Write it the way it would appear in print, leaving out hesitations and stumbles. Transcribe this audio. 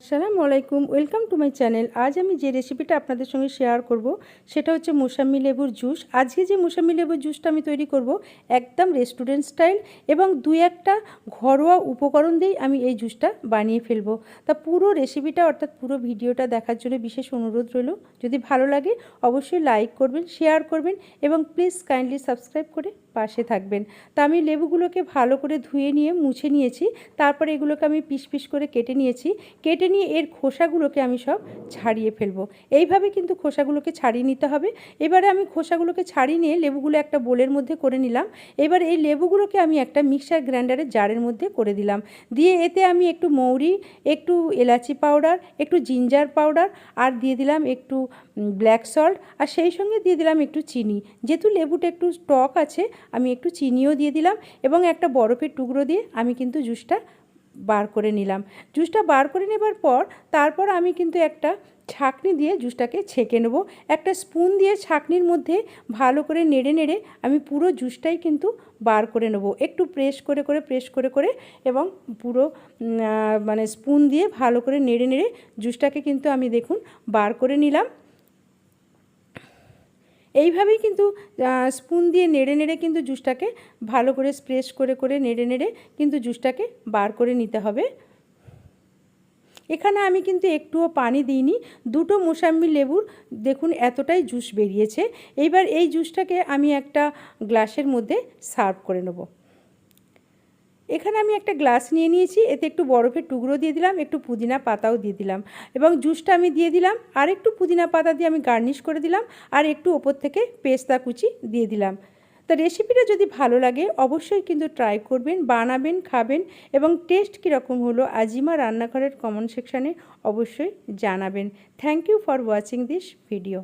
আসসালামু আলাইকুম, welcome to my channel. আজ আমি যে রেসিপিটা আপনাদের সঙ্গে শেয়ার করব সেটা হচ্ছে মোসাম্বি লেবুর জুস। আজকে যে মোসাম্বি লেবুর জুসটা আমি তৈরি করব একদম রেস্টুরেন্ট স্টাইল এবং দুই একটা ঘরোয়া উপকরণ দিয়েই আমি এই জুসটা বানিয়ে ফেলবো। তা পুরো রেসিপিটা অর্থাৎ পুরো ভিডিওটা দেখার জন্য বিশেষ অনুরোধ রইল। যদি ভালো লাগে অবশ্যই লাইক করবেন, শেয়ার করবেন এবং প্লিজ কাইন্ডলি সাবস্ক্রাইব করে পাশে থাকবেন। তা আমি লেবুগুলোকে ভালো করে ধুয়ে নিয়ে মুছে নিয়েছি। তারপরে এগুলোকে আমি পিস পিস করে কেটে নিয়েছি। কেটে নিয়ে এর খোসাগুলোকে আমি সব ছাড়িয়ে ফেলবো। এইভাবে কিন্তু খোসাগুলোকে ছাড়িয়ে নিতে হবে। এবারে আমি খোসাগুলোকে ছাড়িয়ে নিয়ে লেবুগুলো একটা বোলের মধ্যে করে নিলাম। এবার এই লেবুগুলোকে আমি একটা মিক্সার গ্রাইন্ডারের জারের মধ্যে করে দিলাম। দিয়ে এতে আমি একটু মৌরি, একটু এলাচি পাউডার, একটু জিঞ্জার পাউডার আর দিয়ে দিলাম একটু ব্ল্যাক সল্ট আর সেই সঙ্গে দিয়ে দিলাম একটু চিনি। যেহেতু লেবুটা একটু টক আছে আমি একটু চিনিও দিয়ে দিলাম এবং একটা বরফের টুকরো দিয়ে আমি কিন্তু জুসটা বার করে নিলাম। জুসটা বার করে নেবার পর তারপর আমি কিন্তু একটা ছাঁকনি দিয়ে জুসটাকে ছেঁকে নেব। একটা স্পুন দিয়ে ছাঁকনির মধ্যে ভালো করে নেড়ে নেড়ে আমি পুরো জুসটাই কিন্তু বার করে নেব। একটু প্রেস করে এবং পুরো মানে স্পুন দিয়ে ভালো করে নেড়ে নেড়ে জুসটাকে কিন্তু আমি দেখুন বার করে নিলাম। এইভাবেই কিন্তু স্পুন দিয়ে নেড়ে নেড়ে কিন্তু জুসটাকে ভালো করে প্রেস করে নেড়ে নেড়ে কিন্তু জুসটাকে বার করে নিতে হবে। এখানে আমি কিন্তু একটুও পানি দিইনি। দুটো মোসাম্বি লেবুর দেখুন এতটাই জুস বেরিয়েছে। এইবার এই জুসটাকে আমি একটা গ্লাসের মধ্যে সার্ভ করে নেব। এখানে আমি একটা গ্লাস নিয়ে নিয়েছি, এতে একটু বরফের টুকরো দিয়ে দিলাম, একটু পুদিনা পাতাও দিয়ে দিলাম এবং জুসটা আমি দিয়ে দিলাম। আর একটু পুদিনা পাতা দিয়ে আমি গার্নিশ করে দিলাম আর একটু ওপর থেকে পেস্তা কুচি দিয়ে দিলাম। তা রেসিপিটা যদি ভালো লাগে অবশ্যই কিন্তু ট্রাই করবেন, বানাবেন, খাবেন এবং টেস্ট কীরকম হলো আজিমা রান্নাঘরের কমেন্ট সেকশানে অবশ্যই জানাবেন। Thank you for watching this video.